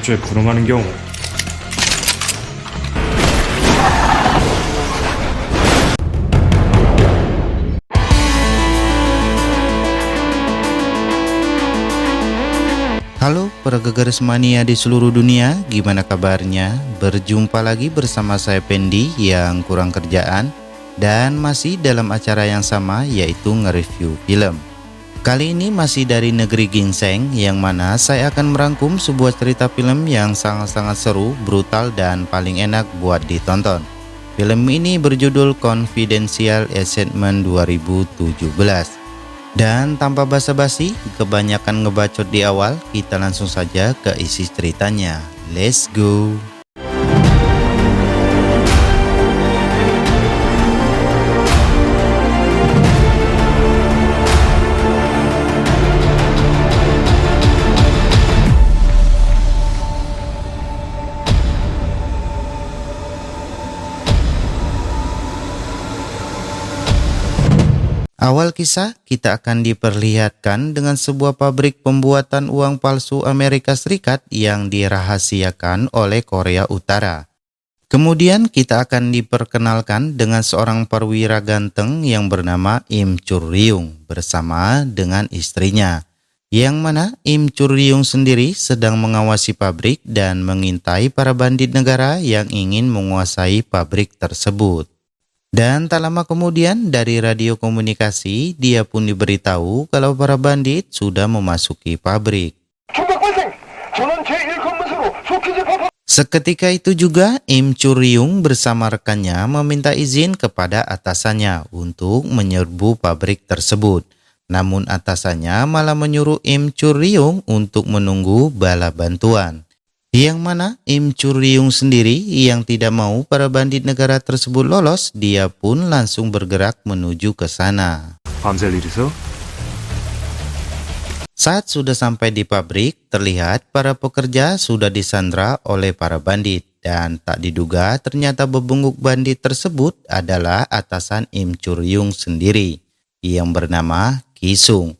질주에 불응하는 경우 Halo para gegaris mania di seluruh dunia, gimana kabarnya? Berjumpa lagi bersama saya Pendi yang kurang kerjaan dan masih dalam acara yang sama, yaitu nge-review film. Kali ini masih dari negeri ginseng, yang mana saya akan merangkum sebuah cerita film yang sangat-sangat seru, brutal, dan paling enak buat ditonton. Film ini berjudul Confidential Assignment 2017. Dan tanpa basa-basi, kebanyakan ngebacot di awal, kita langsung saja ke isi ceritanya. Let's go! Awal kisah, kita akan diperlihatkan dengan sebuah pabrik pembuatan uang palsu Amerika Serikat yang dirahasiakan oleh Korea Utara. Kemudian kita akan diperkenalkan dengan seorang perwira ganteng yang bernama Im Chul-ryung bersama dengan istrinya. Yang mana Im Chul-ryung sendiri sedang mengawasi pabrik dan mengintai para bandit negara yang ingin menguasai pabrik tersebut. Dan tak lama kemudian dari radio komunikasi dia pun diberitahu kalau para bandit sudah memasuki pabrik. Seketika itu juga Im Chul-ryung bersama rekannya meminta izin kepada atasannya untuk menyerbu pabrik tersebut. Namun atasannya malah menyuruh Im Chul-ryung untuk menunggu bala bantuan. Yang mana Im Chul-ryung sendiri yang tidak mau para bandit negara tersebut lolos, dia pun langsung bergerak menuju ke sana. Saat sudah sampai di pabrik, terlihat para pekerja sudah disandra oleh para bandit. Dan tak diduga ternyata bebungkuk bandit tersebut adalah atasan Im Chul-ryung sendiri, yang bernama Ki-sung.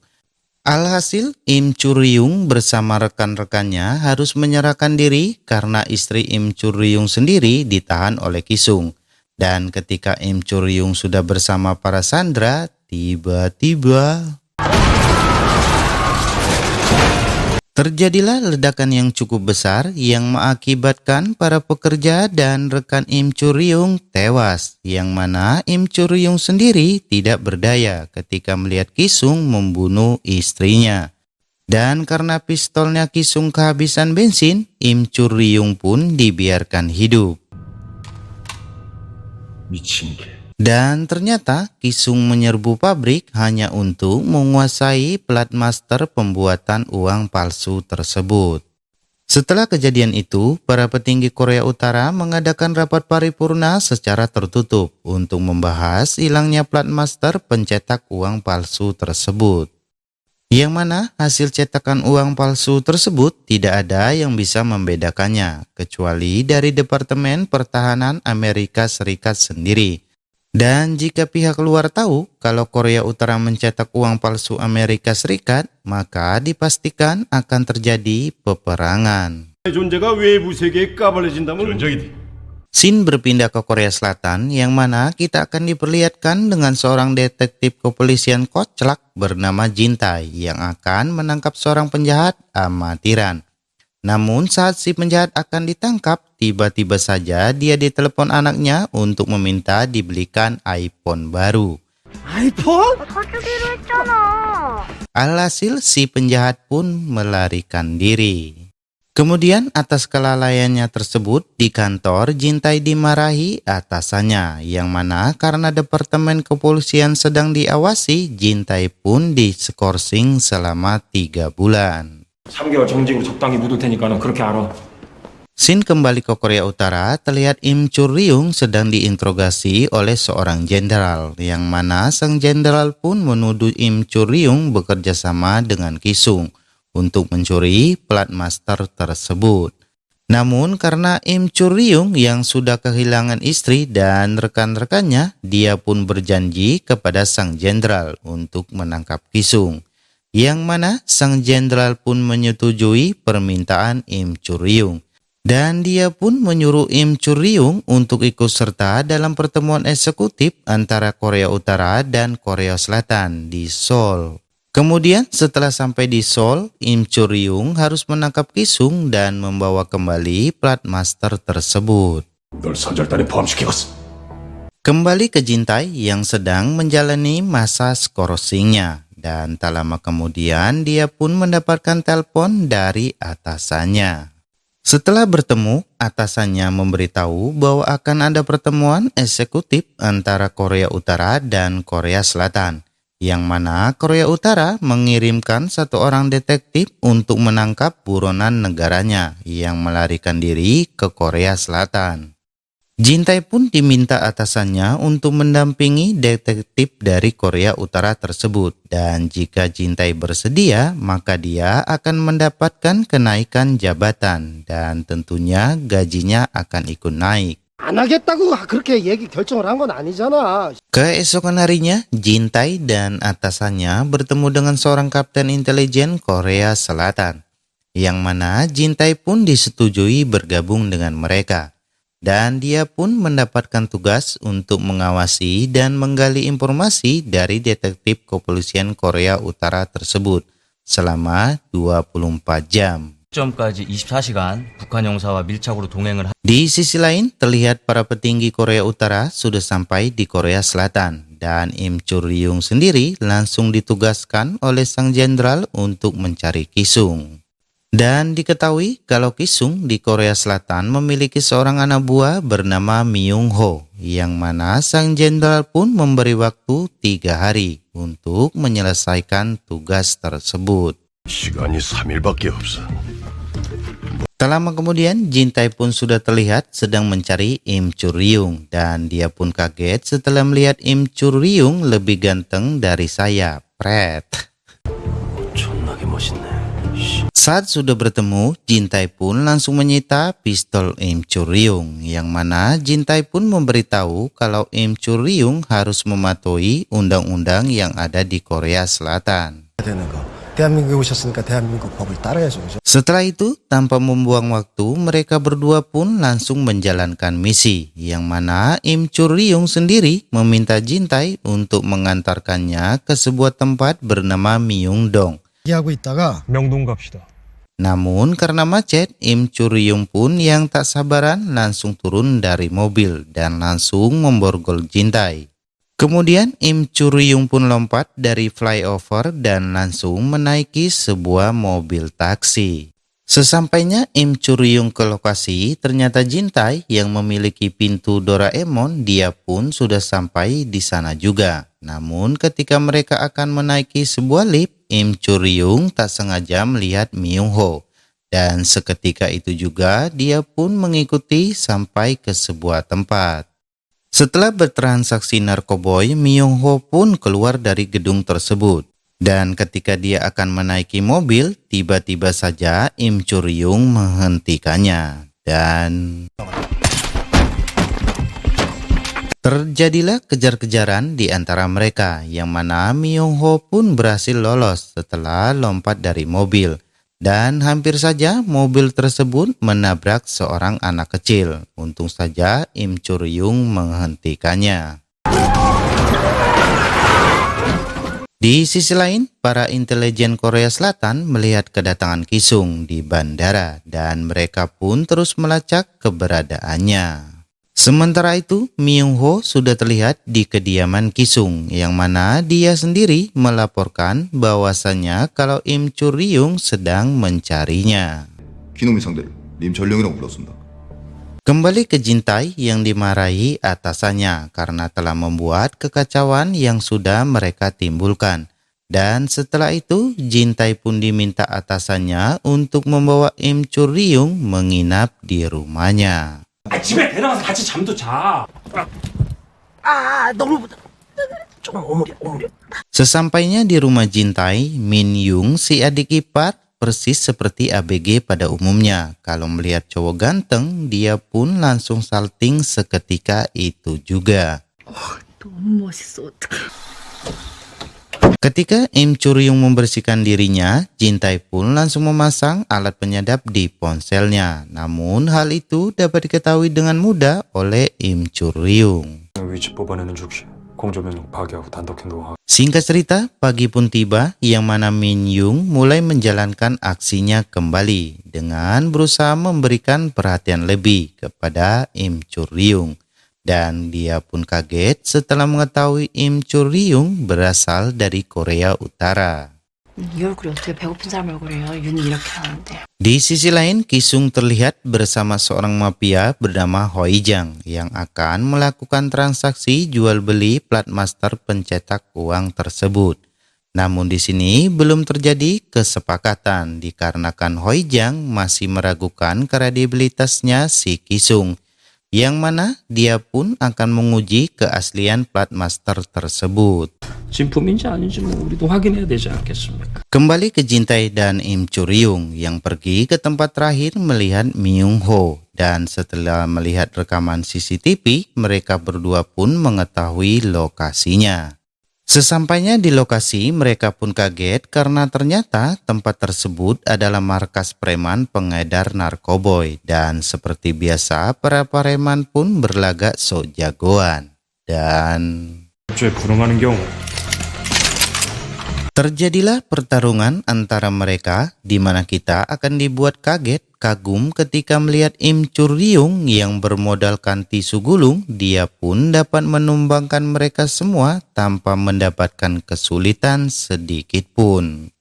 Alhasil, Im Chul-ryung bersama rekan-rekannya harus menyerahkan diri karena istri Im Chul-ryung sendiri ditahan oleh Ki-sung. Dan ketika Im Chul-ryung sudah bersama para sandera, tiba-tiba terjadilah ledakan yang cukup besar yang mengakibatkan para pekerja dan rekan Im Chul-ryung tewas, yang mana Im Chul-ryung sendiri tidak berdaya ketika melihat Ki-sung membunuh istrinya. Dan karena pistolnya Ki-sung kehabisan bensin, Im Chul-ryung pun dibiarkan hidup. Dan ternyata Ki-sung menyerbu pabrik hanya untuk menguasai plat master pembuatan uang palsu tersebut. Setelah kejadian itu, para petinggi Korea Utara mengadakan rapat paripurna secara tertutup untuk membahas hilangnya plat master pencetak uang palsu tersebut. Yang mana hasil cetakan uang palsu tersebut tidak ada yang bisa membedakannya, kecuali dari Departemen Pertahanan Amerika Serikat sendiri. Dan jika pihak luar tahu kalau Korea Utara mencetak uang palsu Amerika Serikat, maka dipastikan akan terjadi peperangan. Scene berpindah ke Korea Selatan, yang mana kita akan diperlihatkan dengan seorang detektif kepolisian koclak bernama Jin Tae yang akan menangkap seorang penjahat amatiran. Namun saat si penjahat akan ditangkap, tiba-tiba saja dia ditelepon anaknya untuk meminta dibelikan iPhone baru. iPhone? Alhasil si penjahat pun melarikan diri. Kemudian atas kelalaiannya tersebut di kantor, Jin Tae dimarahi atasannya, yang mana karena Departemen Kepolisian sedang diawasi, Jin Tae pun diskorsing selama 3 bulan. 3개월 정직으로 적당히 묻을 테니까는 그렇게 알아. Scene kembali ke Korea Utara, terlihat Im Chul-ryung sedang diinterogasi oleh seorang jenderal, yang mana sang jenderal pun menuduh Im Chul-ryung bekerja sama dengan Ki-sung untuk mencuri plat master tersebut. Namun karena Im Chul-ryung yang sudah kehilangan istri dan rekan-rekannya, dia pun berjanji kepada sang jenderal untuk menangkap Ki-sung. Yang mana sang jenderal pun menyetujui permintaan Im Chul-ryung. Dan dia pun menyuruh Im Chul-ryung untuk ikut serta dalam pertemuan eksekutif antara Korea Utara dan Korea Selatan di Seoul. Kemudian setelah sampai di Seoul, Im Chul-ryung harus menangkap Ki-sung dan membawa kembali plat master tersebut. 널 선절단에 포함시키겠어. Kembali ke Jintae yang sedang menjalani masa skorsingnya. Dan tak lama kemudian dia pun mendapatkan telepon dari atasannya. Setelah bertemu, atasannya memberitahu bahwa akan ada pertemuan eksekutif antara Korea Utara dan Korea Selatan. Yang mana Korea Utara mengirimkan satu orang detektif untuk menangkap buronan negaranya yang melarikan diri ke Korea Selatan. Jintae pun diminta atasannya untuk mendampingi detektif dari Korea Utara tersebut. Dan jika Jintae bersedia, maka dia akan mendapatkan kenaikan jabatan. Dan tentunya gajinya akan ikut naik. 안 하겠다고 그렇게 결정을 한 건 아니잖아. Keesokan harinya, Jintae dan atasannya bertemu dengan seorang kapten intelijen Korea Selatan. Yang mana Jintae pun disetujui bergabung dengan mereka. Dan dia pun mendapatkan tugas untuk mengawasi dan menggali informasi dari detektif kepolisian Korea Utara tersebut selama 24 jam. 시점까지 24시간 북한 용사와 밀착으로 동행을 Di sisi lain, terlihat para petinggi Korea Utara sudah sampai di Korea Selatan. Dan Im Chul-ryung sendiri langsung ditugaskan oleh sang jenderal untuk mencari Ki-sung. Dan diketahui kalau Ki-sung di Korea Selatan memiliki seorang anak buah bernama Myung-ho, yang mana sang jenderal pun memberi waktu 3 hari untuk menyelesaikan tugas tersebut. 시간이 3일밖에 없어. Tak lama kemudian, Jintae pun sudah terlihat sedang mencari Im Chul-ryung, dan dia pun kaget setelah melihat Im Chul-ryung lebih ganteng dari saya. Pret. 존나게 멋있네. Saat sudah bertemu, Jintae pun langsung menyita pistol Im Chul-ryung, yang mana Jintae pun memberitahu kalau Im Chul-ryung harus mematuhi undang-undang yang ada di Korea Selatan. 되는 거. 대한민국에 오셨으니까 대한민국 법을 따라야죠. 그죠? Setelah itu, tanpa membuang waktu, mereka berdua pun langsung menjalankan misi, yang mana Im Chul-ryung sendiri meminta Jintae untuk mengantarkannya ke sebuah tempat bernama Myeongdong. 얘기하고 있다가 명동 갑시다. Namun karena macet, Im Chul-ryung pun yang tak sabaran langsung turun dari mobil dan langsung memborgol Jintae. Kemudian Im Chul-ryung pun lompat dari flyover dan langsung menaiki sebuah mobil taksi. Sesampainya Im Chul-ryung ke lokasi, ternyata Jintae yang memiliki pintu Doraemon, dia pun sudah sampai di sana juga. Namun ketika mereka akan menaiki sebuah lift, Im Chul-ryung tak sengaja melihat Myung-ho. Dan seketika itu juga dia pun mengikuti sampai ke sebuah tempat. Setelah bertransaksi narkoboy, Myung-ho pun keluar dari gedung tersebut. Dan ketika dia akan menaiki mobil, tiba-tiba saja Im Chul-ryung menghentikannya. Dan terjadilah kejar-kejaran di antara mereka, yang mana Myung-ho pun berhasil lolos setelah lompat dari mobil. Dan hampir saja mobil tersebut menabrak seorang anak kecil. Untung saja Im Chul-ryung menghentikannya. Di sisi lain, para intelijen Korea Selatan melihat kedatangan Ki-sung di bandara dan mereka pun terus melacak keberadaannya. Sementara itu, Myung-ho sudah terlihat di kediaman Ki-sung, yang mana dia sendiri melaporkan bahwasannya kalau Im Chul-ryung sedang mencarinya. 귀놈의 상대를 님 전령이라고 불렀습니다. Kembali ke Jintae yang dimarahi atasannya karena telah membuat kekacauan yang sudah mereka timbulkan. Dan setelah itu, Jintae pun diminta atasannya untuk membawa Im Chul-ryung menginap di rumahnya. 집에 데려가서 같이 잠도 자. Sesampainya di rumah Jintae, Min Yung, si adik ipar, persis seperti ABG pada umumnya. Kalau melihat cowok ganteng, dia pun langsung salting seketika itu juga. 너무 멋있어. 어떡해. Ketika Im Churyung membersihkan dirinya, Jintae pun langsung memasang alat penyadap di ponselnya. Namun hal itu dapat diketahui dengan mudah oleh Im Churyung. 위치 뽑아내는 즉시 공조명령 파괴하고 단독 행동하고. Singkat cerita, pagi pun tiba yang mana Min Yung mulai menjalankan aksinya kembali dengan berusaha memberikan perhatian lebih kepada Im Churyung. Dan dia pun kaget setelah mengetahui Im Churyung berasal dari Korea Utara. 이 얼굴이 어떻게 배고픈 사람 얼굴이에요? 윤이 이렇게 하는데. Di sisi lain, Kisung terlihat bersama seorang mafia bernama Hoi Jang yang akan melakukan transaksi jual beli plat master pencetak uang tersebut. Namun di sini belum terjadi kesepakatan dikarenakan Hoi Jang masih meragukan kredibilitasnya si Kisung, yang mana dia pun akan menguji keaslian plat master tersebut. 진품인지 아닌지 뭐 우리도 확인해야 되지 않겠습니까? Kembali ke Jintae dan Im Churyung yang pergi ke tempat terakhir melihat Myung Ho, dan setelah melihat rekaman CCTV, mereka berdua pun mengetahui lokasinya. Sesampainya di lokasi, mereka pun kaget karena ternyata tempat tersebut adalah markas preman pengedar narkoboy, dan seperti biasa para preman pun berlagak sok jagoan. Dan 죄 불응하는 경우 terjadilah pertarungan antara mereka di mana kita akan dibuat kaget kagum ketika melihat Im Churyung yang bermodalkan tisu gulung, dia pun dapat menumbangkan mereka semua tanpa mendapatkan kesulitan sedikit pun.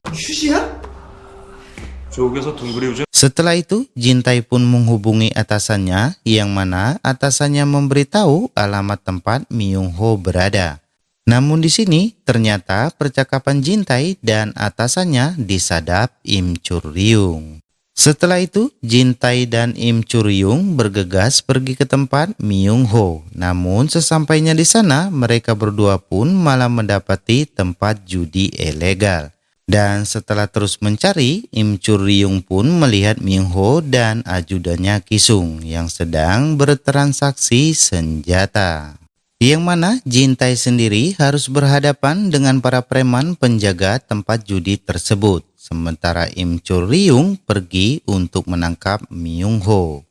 쪽에서 둥그리 우주 Setelah itu, Jintae pun menghubungi atasannya yang mana atasannya memberitahu alamat tempat Myung Ho berada. Namun di sini ternyata percakapan Jintae dan atasannya disadap Im Churyung. Setelah itu, Jintae dan Im Churyung bergegas pergi ke tempat Myung Ho. Namun sesampainya di sana, mereka berdua pun malah mendapati tempat judi ilegal. Dan setelah terus mencari, Im Churyung pun melihat Myung Ho dan ajudannya Kisung yang sedang bertransaksi senjata. Yang mana Jintae sendiri harus berhadapan dengan para preman penjaga tempat judi tersebut. Sementara Im Churyung pergi untuk menangkap Myung Ho.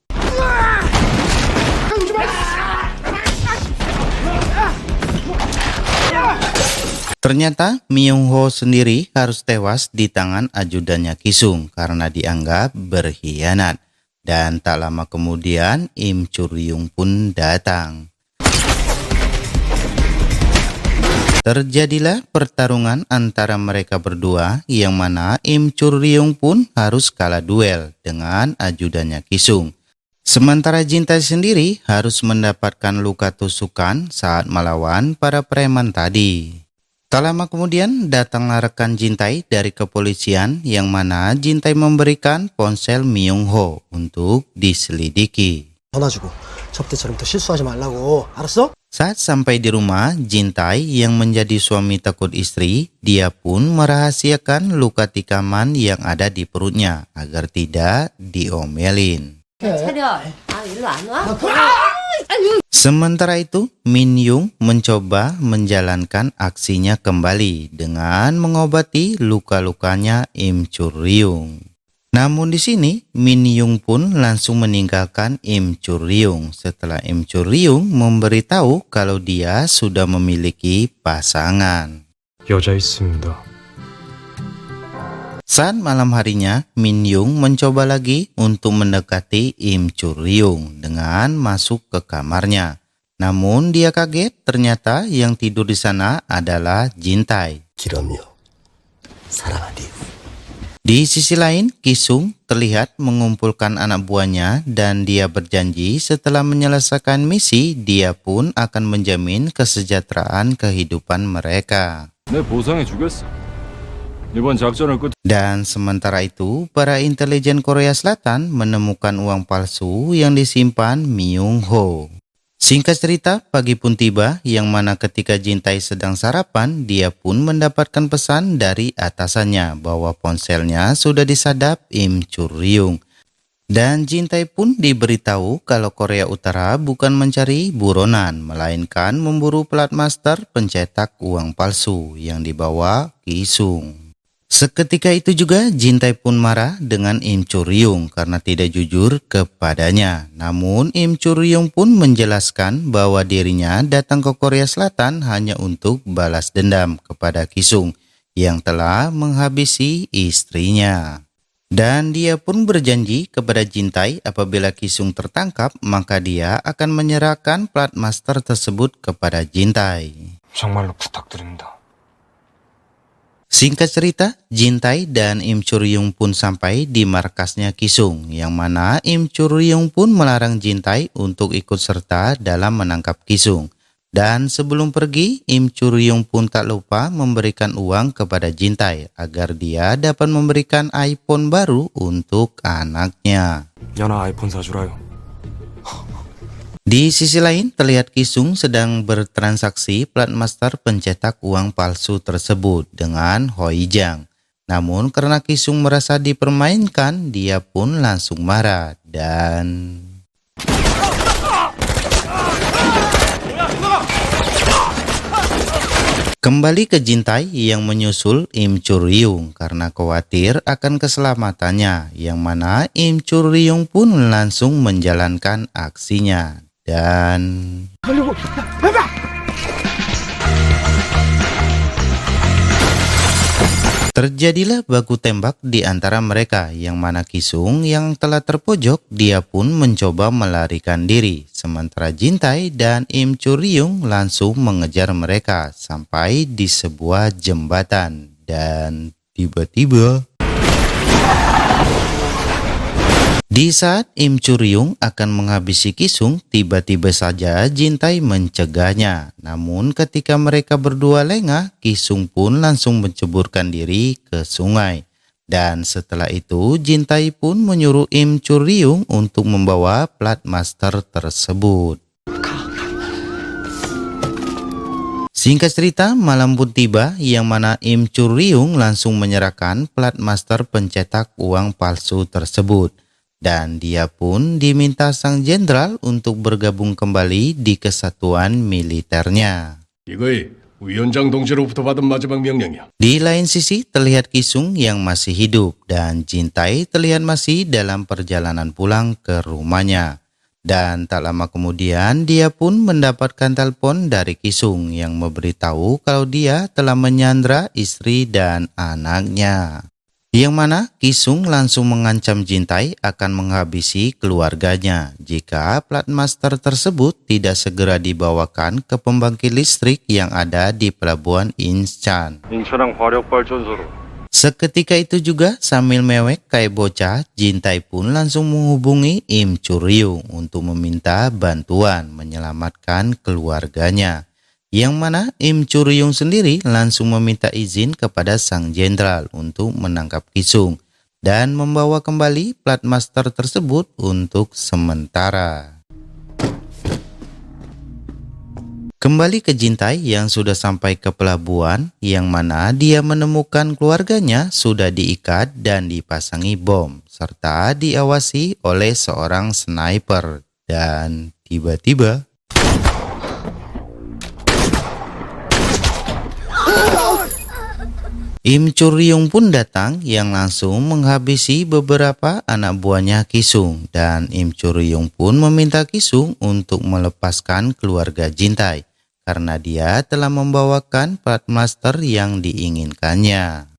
Ternyata Myung Ho sendiri harus tewas di tangan ajudannya Kisung karena dianggap berkhianat. Dan tak lama kemudian Im Churyung pun datang. Terjadilah pertarungan antara mereka berdua yang mana Im Churyung pun harus kalah duel dengan ajudannya Kisung. Sementara Jintae sendiri harus mendapatkan luka tusukan saat melawan para preman tadi. Tak lama kemudian datanglah rekan Jintae dari kepolisian yang mana Jintae memberikan ponsel Myung Ho untuk diselidiki. 전화 주고 접대처럼 또 실수하지 말라고. 알았어? Saat sampai di rumah, Jintae yang menjadi suami takut istri, dia pun merahasiakan luka tikaman yang ada di perutnya agar tidak diomelin. 차려. 아, 일로 안 와? Sementara itu, Min Yung mencoba menjalankan aksinya kembali dengan mengobati luka-lukanya Im Churyung. Namun di sini, Min Yung pun langsung meninggalkan Im Churyung setelah Im Churyung memberitahu kalau dia sudah memiliki pasangan. 여자 있습니다. Saat malam harinya, Min Yung mencoba lagi untuk mendekati Im Churyung dengan masuk ke kamarnya. Namun dia kaget ternyata yang tidur di sana adalah Jintae. 기럼요. 사랑하디요. Di sisi lain, Kisung terlihat mengumpulkan anak buahnya dan dia berjanji setelah menyelesaikan misi, dia pun akan menjamin kesejahteraan kehidupan mereka. 내 보상해 주겠어. 이번 작전을 끝. Dan sementara itu, para intelijen Korea Selatan menemukan uang palsu yang disimpan Myung Ho. Singkat cerita, pagi pun tiba yang mana ketika Jintae sedang sarapan, dia pun mendapatkan pesan dari atasannya bahwa ponselnya sudah disadap Im Churyung. Dan Jintai pun diberitahu kalau Korea Utara bukan mencari buronan, melainkan memburu plat master pencetak uang palsu yang dibawa Kisung. Seketika itu juga Jintai pun marah dengan Im Churyung karena tidak jujur kepadanya. Namun Im Churyung pun menjelaskan bahwa dirinya datang ke Korea Selatan hanya untuk balas dendam kepada Kisung yang telah menghabisi istrinya. Dan dia pun berjanji kepada Jintai apabila Kisung tertangkap maka dia akan menyerahkan plat master tersebut kepada Jintai. 정말로 부탁드립니다. Singkat cerita, Jintai dan Im Churyung pun sampai di markasnya Kisung, yang mana Im Churyung pun melarang Jintai untuk ikut serta dalam menangkap Kisung. Dan sebelum pergi, Im Churyung pun tak lupa memberikan uang kepada Jintai agar dia dapat memberikan iPhone baru untuk anaknya. 연아 아이폰 사주라요. Di sisi lain, terlihat Kisung sedang bertransaksi plat master pencetak uang palsu tersebut dengan Hoijang. Namun karena Kisung merasa dipermainkan, dia pun langsung marah dan... kembali ke Jintai yang menyusul Im Churyung karena khawatir akan keselamatannya, yang mana Im Churyung pun langsung menjalankan aksinya dan... terjadilah baku tembak di antara mereka, yang mana Kisung yang telah terpojok dia pun mencoba melarikan diri, sementara Jintai dan Im Churyung langsung mengejar mereka sampai di sebuah jembatan dan tiba-tiba di saat Im Churyung akan menghabisi Kisung, tiba-tiba saja Jintai mencegahnya. Namun ketika mereka berdua lengah, Kisung pun langsung menceburkan diri ke sungai. Dan setelah itu Jintai pun menyuruh Im Churyung untuk membawa plat master tersebut. Singkat cerita, malam pun tiba yang mana Im Churyung langsung menyerahkan plat master pencetak uang palsu tersebut. Dan dia pun diminta sang jenderal untuk bergabung kembali di kesatuan militernya. 이거이 위원장 동지로부터 받은 마지막 명령이야. Di lain sisi terlihat Kisung yang masih hidup dan Jintai terlihat masih dalam perjalanan pulang ke rumahnya. Dan tak lama kemudian dia pun mendapatkan telepon dari Kisung yang memberitahu kalau dia telah menyandra istri dan anaknya. Yang mana Kisung langsung mengancam Jintai akan menghabisi keluarganya jika plat master tersebut tidak segera dibawakan ke pembangkit listrik yang ada di pelabuhan Incheon. Seketika itu juga sambil mewek kayak bocah, Jintai pun langsung menghubungi Im Churyung untuk meminta bantuan menyelamatkan keluarganya. Yang mana Im Churyung sendiri langsung meminta izin kepada sang jenderal untuk menangkap Kisung dan membawa kembali plat master tersebut untuk sementara. Kembali ke Jintai yang sudah sampai ke pelabuhan, yang mana dia menemukan keluarganya sudah diikat dan dipasangi bom serta diawasi oleh seorang sniper. Dan tiba-tiba Im Churyung pun datang yang langsung menghabisi beberapa anak buahnya Kisung, dan Im Churyung pun meminta Kisung untuk melepaskan keluarga Jintai karena dia telah membawakan plat master yang diinginkannya.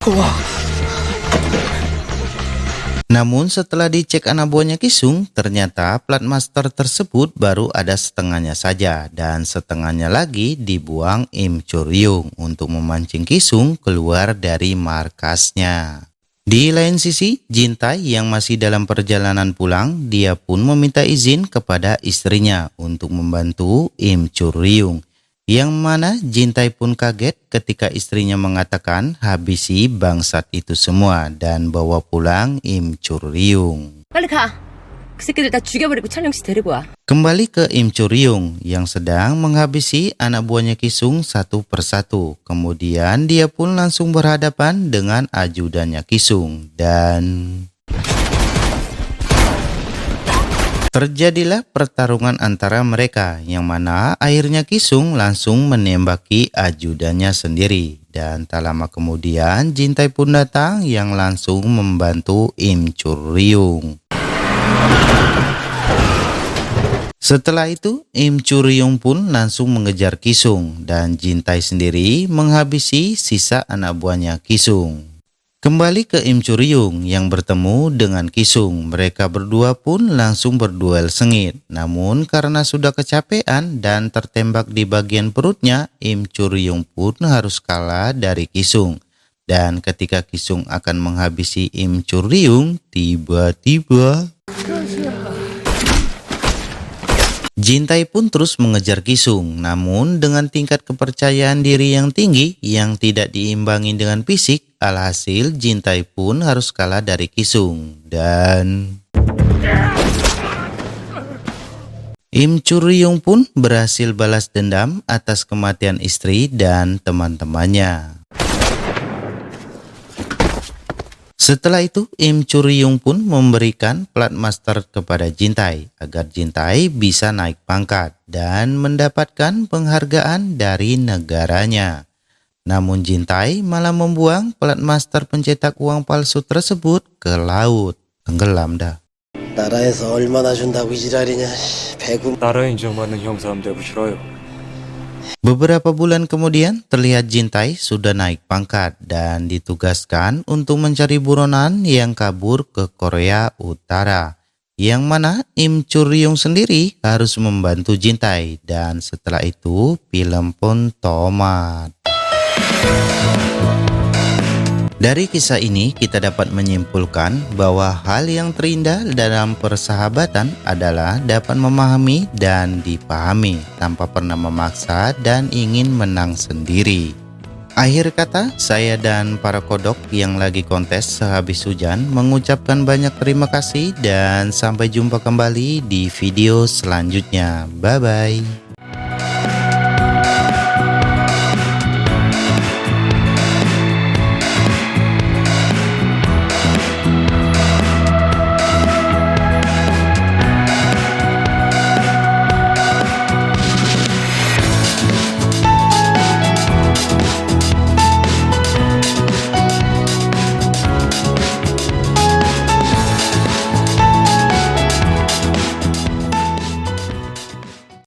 Namun setelah dicek anak buahnya Kisung, ternyata plat master tersebut baru ada setengahnya saja dan setengahnya lagi dibuang Im Churyung untuk memancing Kisung keluar dari markasnya. Di lain sisi, Jintai yang masih dalam perjalanan pulang, dia pun meminta izin kepada istrinya untuk membantu Im Churyung. Yang mana Jintai pun kaget ketika istrinya mengatakan habisi bangsat itu semua dan bawa pulang Im Churyung. 빨리 가. 그 새끼들 다 죽여버리고 촬영실 데리고 와. Kembali ke Im Churyung yang sedang menghabisi anak buahnya Kisung satu persatu. Kemudian dia pun langsung berhadapan dengan ajudannya Kisung dan... Terjadilah pertarungan antara mereka yang mana akhirnya Kisung langsung menembaki ajudannya sendiri. Dan tak lama kemudian Jintai pun datang yang langsung membantu Im Chul-ryung. Setelah itu Im Chul-ryung pun langsung mengejar Kisung dan Jintai sendiri menghabisi sisa anak buahnya Kisung. Kembali ke Im Chul-ryung yang bertemu dengan Kisung, mereka berdua pun langsung berduel sengit. Namun karena sudah kecapean dan tertembak di bagian perutnya, Im Chul-ryung pun harus kalah dari Kisung. Dan ketika Kisung akan menghabisi Im Chul-ryung, tiba-tiba Jintai pun terus mengejar Kisung, namun dengan tingkat kepercayaan diri yang tinggi yang tidak diimbangi dengan fisik, alhasil Jintai pun harus kalah dari Kisung. Dan Im Chul-ryung pun berhasil balas dendam atas kematian istri dan teman-temannya. Setelah itu, Im Chul-ryung pun memberikan plat master kepada Jintai agar Jintai bisa naik pangkat dan mendapatkan penghargaan dari negaranya. Namun Jintai malah membuang plat master pencetak uang palsu tersebut ke laut. Tenggelam dah. 나라에서 얼마나 준다고 이 지랄이냐. 배구 나라 인정받는 형사하면 되고 싫어요. Beberapa bulan kemudian terlihat Jintai sudah naik pangkat dan ditugaskan untuk mencari buronan yang kabur ke Korea Utara. Yang mana Im Chul-ryung sendiri harus membantu Jintai dan setelah itu film pun tamat. Dari kisah ini kita dapat menyimpulkan bahwa hal yang terindah dalam persahabatan adalah dapat memahami dan dipahami tanpa pernah memaksa dan ingin menang sendiri. Akhir kata, saya dan para kodok yang lagi kontes sehabis hujan mengucapkan banyak terima kasih dan sampai jumpa kembali di video selanjutnya. Bye-bye.